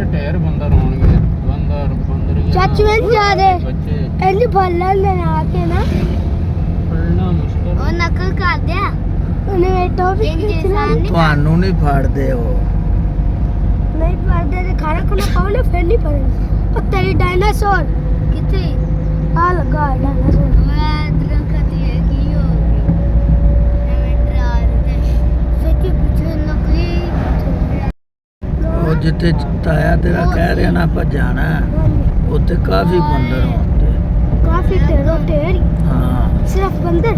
ਤੇ ਢੇਰ ਬੰਦਰ ਹੋਣਗੇ ਬੰਦਰ ਚਾਚੂ ਆਂ ਜਾ ਰਹੇ ਬੱਚੇ ਇੰਜ ਭੱਲਣ ਦੇ ਆ ਕੇ ਨਾ ਫੜਨਾ ਮੁਸ਼ਕਲ ਉਹ ਨਕਲ ਕਰਦੇ ਆ ਉਹਨੇ ਟੋਪੀ ਖਿੱਚਣਾ ਤੁਹਾਨੂੰ ਨਹੀਂ ਫੜਦੇ ਉਹ ਨਹੀਂ ਫੜਦੇ ਤੇ ਖਾਣਾ ਖੁਣਾ ਪਾਓ ਨਾ ਫਿਰ ਨਹੀਂ ਫੜਦੇ ਉਹ ਤੇਰੀ ਡਾਇਨਾਸੌਰ ਕਿੱਥੇ ਆ ਲੱਗਾ ਡਾਇਨਾਸੌਰ ਮੈਂ ਦਰਖਤ ਇਹ ਕੀ ਹੋ ਗਈ ਐਵੇਂ ਡਰਾ ਦਿੱਤੇ ਸੱਚੀ ਪਿੱਛੇ ਨਕਲੀ ਉਹ ਜਿੱਥੇ ਤਾਇਆ ਤੇਰਾ ਕਹਿ ਰਿਹਾ ਨਾ ਆਪਾਂ ਜਾਣਾ ਉੱਥੇ ਕਾਫੀ ਬੰਦਰ ਹੁੰਦੇ ਕਾਫੀ ਢੇਰ ਹਾਂ ਸਿਰਫ ਬੰਦਰ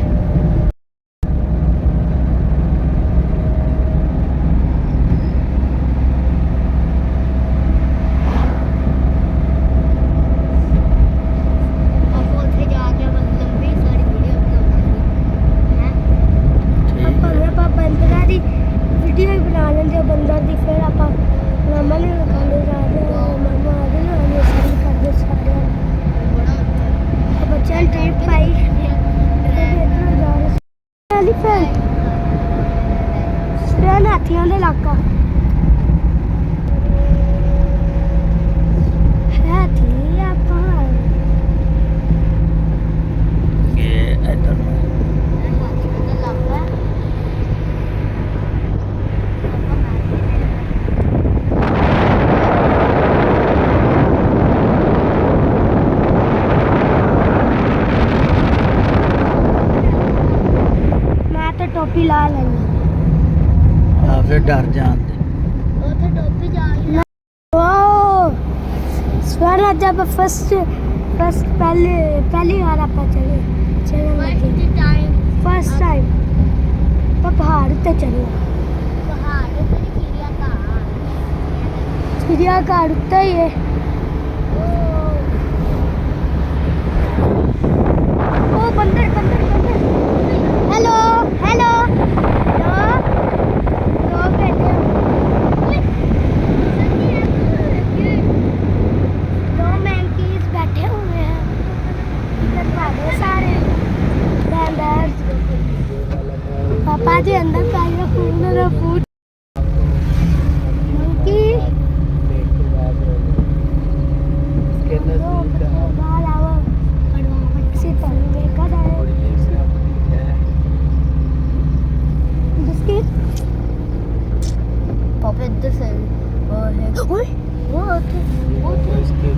ਵੀਡੀਓ ਹੀ ਬਣਾ ਲੈਂਦੇ ਬੰਦਰ ਦੀ ਫਿਰ ਆਪਾਂ ਮਾਮਾ ਨੇ ਦਿਖਾਉਂਦੇ ਜਾ ਰਹੇ ਹਾਂ ਮਾਮਾ ਆ ਗਏ ਨਾ ਅਸੀਂ ਸੈਂਡ ਕਰਦੇ ਸਾਰਿਆਂ ਨੂੰ ਬੱਚਿਆਂ ਨੇ ਟ੍ਰਿਪ ਪਾਈ ਇੱਧਰ ਜਾ ਰਹੇ ਐਲੀਫੈਂਟ ਸਟੇਨ ਹਾਥੀਆਂ ਦਾ ਇਲਾਕਾ ਹਾਥੀ ਆਪਾਂ ਇਹ ਇੱਧਰ ਨੂੰ टोपी ला लेंगे ਆ ਫਿਰ ਡਰ ਜਾਂਦੇ उधर टोपी जा वाह स्वर्ण जब फर्स्ट पहली बार आप चले फर्स्ट टाइम तो पहाड़ पे चले चिड़ियाघर उतना ही है ओ बंदर बंदर बंदर हेलो हेलो हेलो दो बैठे दो मैंकीज बैठे हुए हैं इधर भागो सारे बंदर पापा जी अंदर पाएगा फूल मंकी बाल आओ से पढ़ने का पापा इधर से और है ओए वो इसके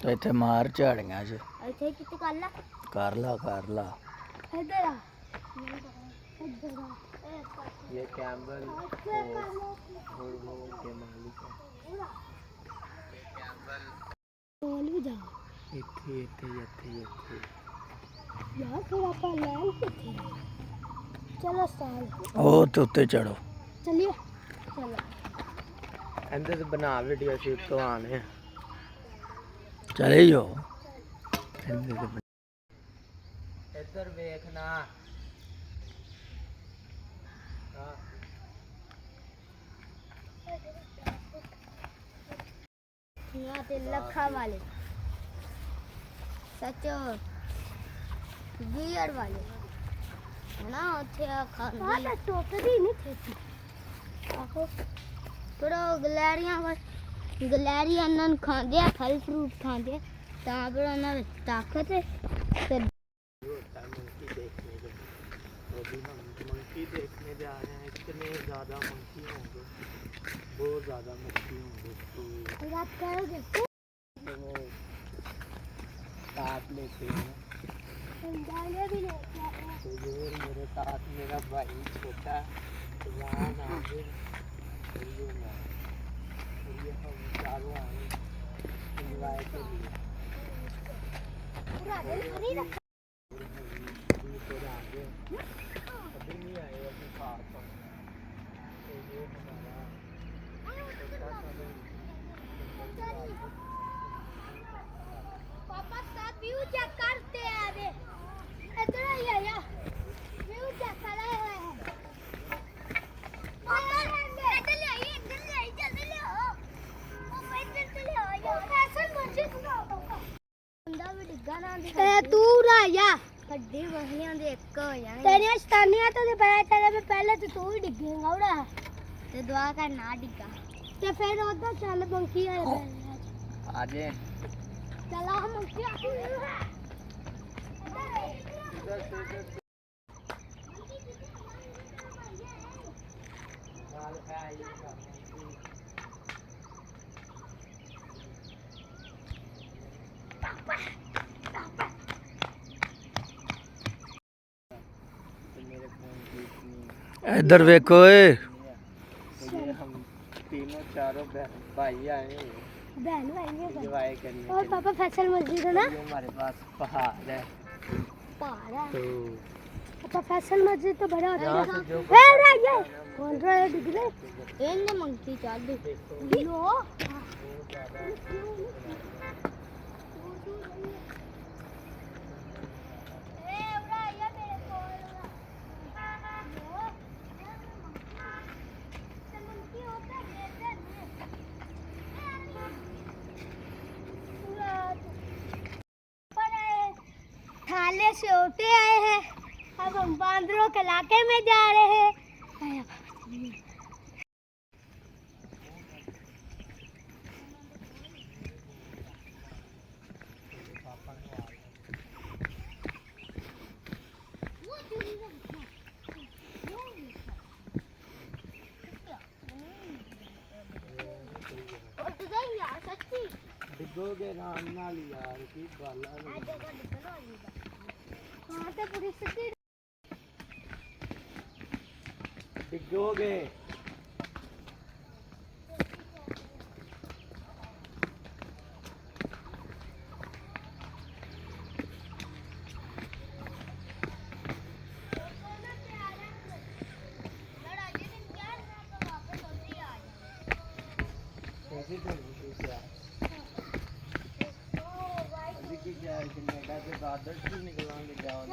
ਤੇ ਇੱਥੇ ਮਾਰ ਝਾੜੀਆਂ 'ਚ ਇੱਥੇ ਕਿੱਥੇ ਕਰ ਲਾ ਕਰ ਲਾ ਇੱਧਰ ਆ ये कैम्बल हॉर्मोन के मालिक है बोल भी जा ਇੱਥੇ यार फिर आप लैंड किथे चलो साल ਉਹ ਤੇ ਉੱਤੇ ਚੜੋ चलिए चलो ਇਹਦੇ ਤੇ ਬਣਾ ਵੀਡੀਓ ਸ਼ੂਟ ਤੋਂ ਆਣੇ ਚਲੇ ਜਾਓ ਇੱਧਰ ਵੇਖਣਾ यहाँ पे लखा वाले सचो गियर वाले है ना ਉੱਥੇ ਆ ਖਾਂਦੇ ਟੋਕਰੀ ਨਹੀਂ ਥੇਤੀ ਆਹੋ ਪਰ ਗਲੈਰੀਆਂ ਇਹਨਾਂ ਨੂੰ ਖਾਂਦੇ ਆ ਫਲ ਫਰੂਟ ਖਾਂਦੇ ਤਾਂ ਫਿਰ ਉਹਨਾਂ ਵਿੱਚ ਤਾਕਤ ਹੈ ਫਿਰ मंकी देखने जा रहे हैं इतने ज़्यादा मंकी होंगे बहुत ज़्यादा मंकी होंगे तो आप करोगे वो साथ लेते हैं भी तो ये मेरे साथ मेरा भाई छोटा जवान आगे और ये हम चारों आए एंजॉय के लिए पूरा दिन नहीं रखा अभी नहीं आए अभी खास तो ये व्यू चेक करते हैं अभी इधर ही है यार व्यू चेक कर रहे हैं इधर ले आइए जल्दी ले आओ ओ भाई जल्दी ले आओ यार फैशन मस्जिद बंदा भी डिग्गा ना दिखा ए तू राया गड्डी वहियां दे एक हो जाने तेरी शतानियां तो पता चले मैं पहले तो तू ही डिगेगा उड़ा ते दुआ कर ना डिगा ते फिर उधर चल मंकी आ आजे चला हम मंकी इधर देखो ए ये हम तीनों चारों भाई आए हैं बहन भाई एंजॉय करने और पापा फैसल मस्जिद है ना ये हमारे पास पहाड़ है पहाड़ है तो पापा फैसल मस्जिद तो बड़ा होता यहाँ है से जो ए राजा कौन रहा है डिगले इन मंकी चल दे लो थाले से होते आए हैं अब हम बांदरों के इलाके में जा रहे हैं डिगोगे राम नाल यार की गल हाँ तो पूरी सिटी डिगोगे कैसे चलेगी क्या अभी की क्या है कनाडा से बार्डर से निकलांगे जाओ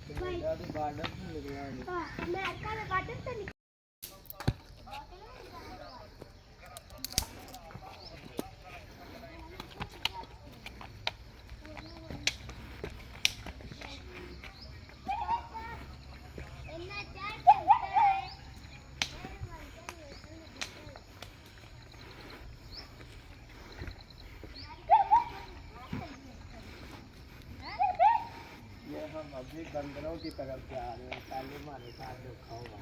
कनाडा से बार्डर से निकलांगे अमेरिका में बाटन से हम अभी बंदरों की तरफ जा रहे हैं पहले हमारे साथ धोखा हुआ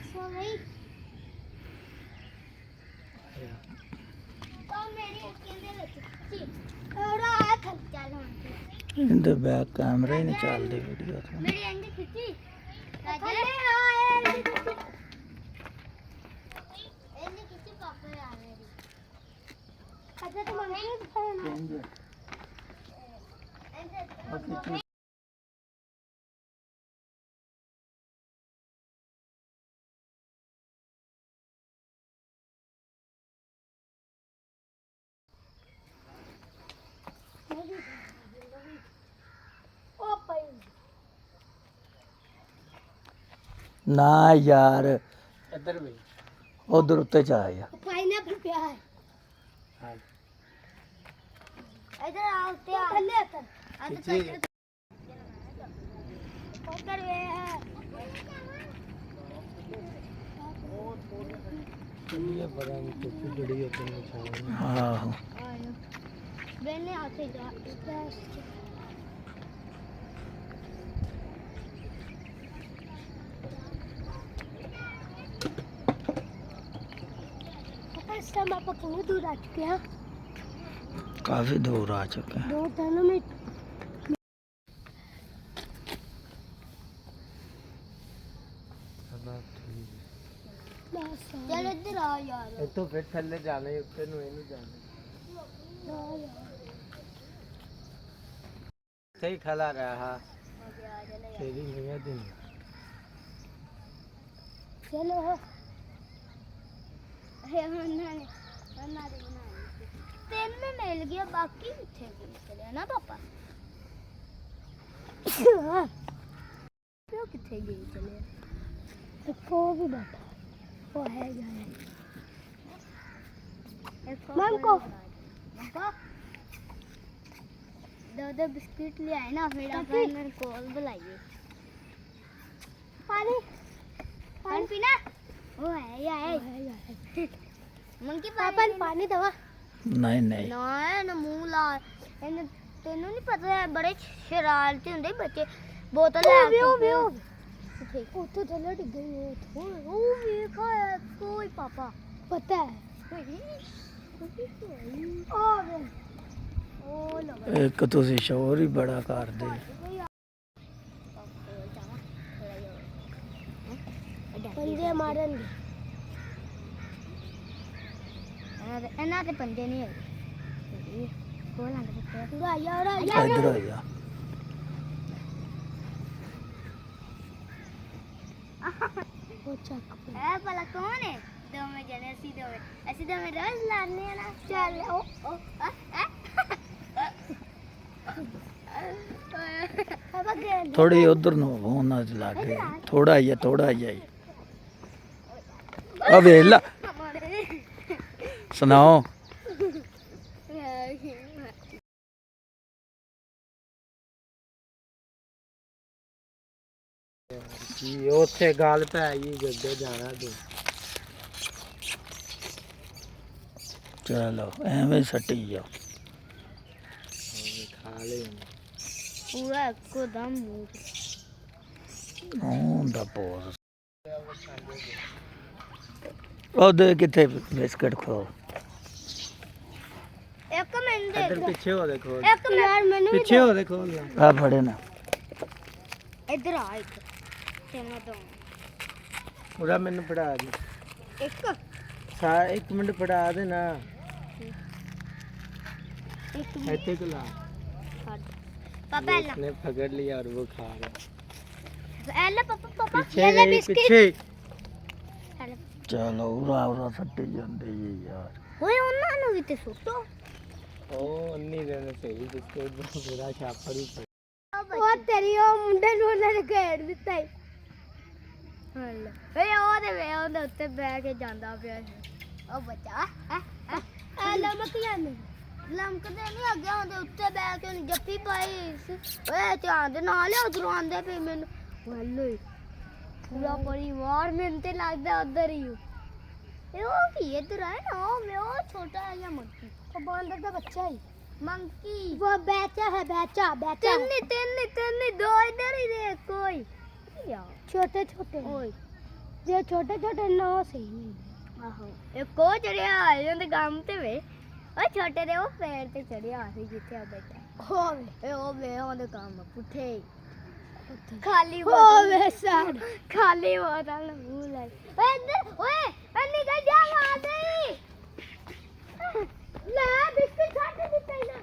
सो गई तो मेरी अकेले लगी और आ थक चला इधर बैक कैमरा ही नहीं चलती वीडियो तो मेरी एंडी खिंची राजा आए एंडी खिंची पापा आ रहे हैं अच्छा तुम हमें दिखाना एंडी ना यार इधर भी उधर उत्ते जा यार पाइनएप्पल पे है हाँ इधर आते हैं थल्ले खिंची ऊपर वे है चलिए बड़ा टोपी बड़ी होती है छाव हाँ बेने आते जा इस टाइम आप कितनी दूर आ चुके हैं काफी दूर आ चुके हैं 2 में चल इधर आ यार ਇਹ ਤੋਂ ਫਿਰ ਥੱਲੇ ਜਾਣਾ ਹੀ ਉੱਤੇ ਨੂੰ ਇਹ ਨਹੀਂ ਜਾਣਾ आ यार सही खला रहा तेरी नियत ही नहीं। चलो तेन मिल गया बाकी किथे चले ना पापा क्यों किथे गई चले देखो भी बैठा वो है जाए मैम को पापा दो बिस्किट ले आए ना फिर अपन कॉल बुलाइए पानी पानी पीना वो है यार मंकी पापा पानी दवा नहीं नहीं ना मुंह ला तेनू नहीं पता है बड़े शरारती होंगे बच्चे बोतल ले ਉੱਥੇ ਥੱਲੇ ਡਿੱਗ ਗਈ ਉਹ ਵੇਖਾ ਕੋਈ ਪਾਪਾ ਪਤਾ ਹੈ ਉਹ ਲਗਾ ਇੱਕ ਤੁਸੀਂ ਸ਼ੋਰ ਹੀ ਬੜਾ ਕਰਦੇ ਪੰਜੇ ਮਾਰਨਗੇ ਇਹਨਾਂ ਦੇ ਪੰਜੇ ਨਹੀਂ ਹੈਗੇ ਕੋਲ ਆਂਦੇ ਪੁੱਤਰ ਇੱਧਰ ਆ ਜਾ वो चक ए भला कौन है दो में जने ऐसी दो में रोज लाने ना चल ओ पापा गए ਥੋੜੀ ਉਧਰ ਨੂੰ ਹੋਣਾ ਲੱਗੇ ਥੋੜਾ ਹੀ ਆ ਵੇਲਾ ਸੁਣਾਓ जी ਉੱਥੇ ਗੱਲ ਪੈ ਗਈ ਗੱਡੇ ਜਾਣਾ ਤੂੰ ਚਲੋ ਐਵੇਂ ਸੱਟੀ ਜਾ ਖਾ ਲੈ पूरा को दम ਹੁੰਦਾ ਪੋਸ ਉਹਦੇ ਕਿੱਥੇ ਬਿਸਕਟ ਖੋ एक मिनट दे ਇੱਧਰ ਪਿੱਛੇ ਹੋ ਦੇਖੋ एक यार मैंने ਪਿੱਛੇ ਹੋ ਦੇਖੋ ਆ ਫੜੇ ਨਾ इधर आ एक तेना तो ਪੂਰਾ ਮੈਨੂੰ ਪੜਾ ਦੇ एक ਸਾਰਾ 1 ਮਿੰਟ ਪੜਾ ਦੇ ਨਾ एक ਇੱਥੇ ਕੋਲਾ पापा ला ने पकड़ लिया और वो खा रहा एला पापा पापा पीछे ले ले गई, बिस्किट पीछे ਚਲੋ ਉਰਾ ਸੱਟੀ ਜਾਂਦੇ ਜੀ ਯਾਰ ओए ਉਹਨਾਂ ਨੂੰ ਵੀ ਤੇ ਸੁੱਟੋ ਉਹ ਅੰਨੀ ਦੇਣੇ ਸਹੀ ਬਿਸਕੁਟ ਪੂਰਾ ਛਾਪੜ ਹੀ ਉਹ ਤੇਰੀ ਉਹ ਮੁੰਡੇ ਨੂੰ ਉਹਨਾਂ ਨੇ ਘੇੜ ਦਿੱਤਾ ਹੀ ਹਲ ਵੇ ਉਹਦੇ ਵੇ ਉਹਦੇ ਉੱਤੇ ਬਹਿ ਕੇ ਜਾਂਦਾ ਪਿਆ ਸੀ। ਉਹ ਬੱਚਾ ਆ ਲਮਕੀਆਂ ਨੇ ਲਮਕਦੇ ਨਹੀਂ ਅੱਗੇ ਉਹਦੇ ਉੱਤੇ ਬਹਿ ਕੇ ਉਹਨੇ ਜੱਫੀ ਪਾਈ ਓਏ ਧਿਆਨ ਦੇ ਨਾਲ ਉਧਰੋਂ ਆਂਦੇ ਪਏ ਮੈਨੂੰ ਵੱਲੋਂ ਹੀ ਪੂਰਾ ਪਰਿਵਾਰ ਮੈਨੂੰ ਤੇ ਲੱਗਦਾ ਉਧਰ ਹੀ ਇਹ ਉਹ ਕੀ ਇਧਰ ਆਇਆ ਨਾ ਉਹ ਛੋਟਾ ਜਿਹਾ ਮੰਕੀ ਉਹ ਬਾਂਦਰ ਦਾ ਬੱਚਾ ਹੀ मंकी वो बैचा है बैचा तिन्नी दो इधर ही दे कोई छोटे छोटे ओए जे छोटे छोटे नौ सही आहो एक को चढ़िया आए ते गम ते वे ओ छोटे दे वो पेड़ ते चढ़िया सी जिथे आ बैठा होवे ओ वे ओदे काम पुठे खाली होवे साड खाली बोतल मुंह लाई ओए इधर ओए अन्नी का जा मार दे ਲੈ ਬਿਸਕੁਟ ਛੱਡ ਦਿੱਤਾ ਇਹਨਾਂ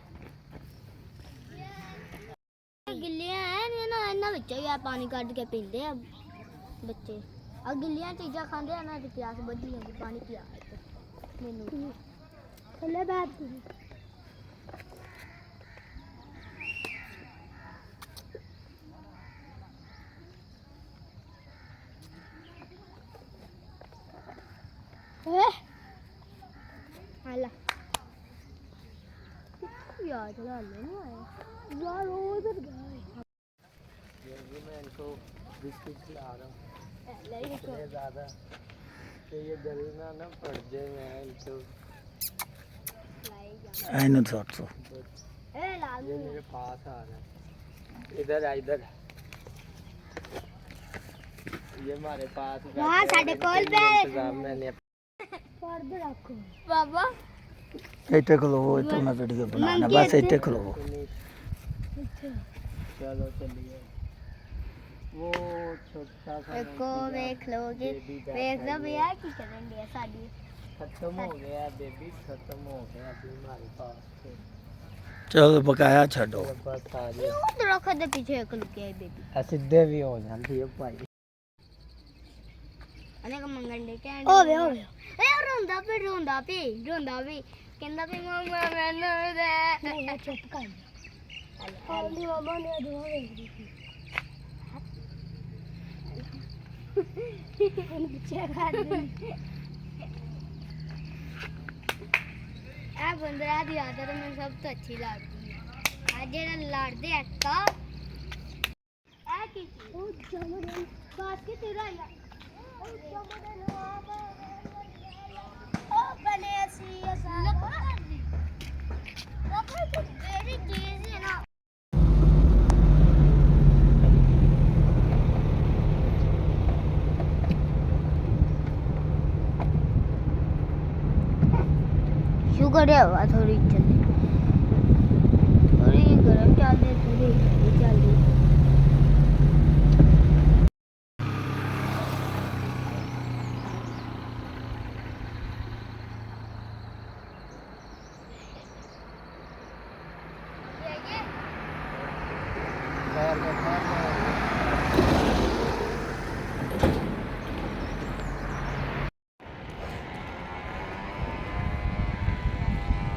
ਗਿੱਲੀਆਂ ਐ ਇਹਨਾਂ ਵਿੱਚੋਂ ਹੀ ਆ ਪਾਣੀ ਕੱਢ ਕੇ ਪੀਂਦੇ ਆ ਬੱਚੇ ਆ ਗਿੱਲੀਆਂ ਚੀਜ਼ਾਂ ਖਾਂਦੇ ਆ ਨਾ ਤੇ ਪਿਆਸ ਬੱਝੀ ਜਾਂਦੀ ਪਾਣੀ ਪਿਆ ਮੈਨੂੰ ਥੱਲੇ ਬੈਠ ਤੂੰ आला यार चला ले नहीं आया यार वो उधर गया ये भी मैं इनको बिस्किट खिला रहा हूँ इतने ज़्यादा कि ये गले ना पड़ जाए मैं इनको ਇਹਨੂੰ ਸੱਟ ਸੋ ए लाल ये मेरे पास आ रहा है इधर आ इधर ये हमारे पास वहाँ साढ़े कॉल पे इंतजाम मैंने पर्द रखो बाबा ਇੱਥੇ ਖਲੋਵੋ ਇੱਥੇ ਮੈਂ ਵੀਡੀਓ ਬਣਾਉਣਾ ਬਸ ਇੱਥੇ ਖਲੋਵੋ चलो चलिए वो छोटा सा को देख लोगे देख लो भैया की करेंगे साड़ी खत्म हो गया बेबी खत्म हो गया अभी हमारे पास से ਚਲੋ ਬਕਾਇਆ ਛੱਡੋ बस आ जाए ਉਹ ਦਰਖਤ ਦੇ ਪਿੱਛੇ ਇੱਕ ਲੁਕਿਆ ਹੈ ਬੇਬੀ सीधे भी हो जाती है भाई ਅਨੇ ਕ ਮੰਗਣ ਦੇ ਕਹਿਣ ਹੋਵੇ ਹੋਵੇ ਏ ਰੋਂਦਾ ਪਈ ਕਹਿੰਦਾ ਵੀ ਮਮਾ ਮੈਨੂੰ ਦੇ ਨਹੀਂ ਚੁੱਪ ਕਰ ਹੌਲੀ ਮਮਾ ਨੇ ਦੁਆ ਵੇਖਦੀ ਸੀ ਇਹਨੂੰ ਪਿੱਛੇ ਕਰ ਦੇ ਇਹ ਬੰਦਰਾ ਦੀ ਆਦਤ ਮੈਨੂੰ ਸਭ ਤੋਂ ਅੱਛੀ ਲੱਗਦੀ ਹੈ ਆ ਜਿਹੜਾ ਲੜਦੇ ਐਕਾ ਇਹ ਕੀ ਉਹ ਜਮਨ ਬਾਸਕਟ ਤੇਰਾ ਯਾਰ शुगर है हवा थोड़ी चलती थोड़ी गर्म चलती थोड़ी चलती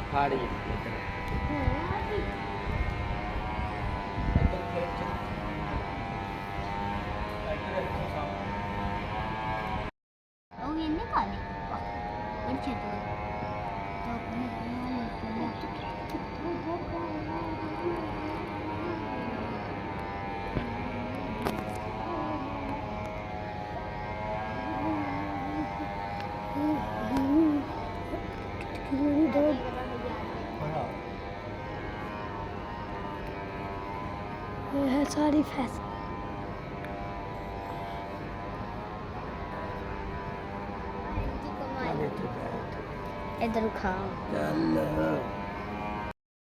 फाड़ी Oh, ini kali. Kerja tu. है सारी फैस इधर खाओ ਚੱਲ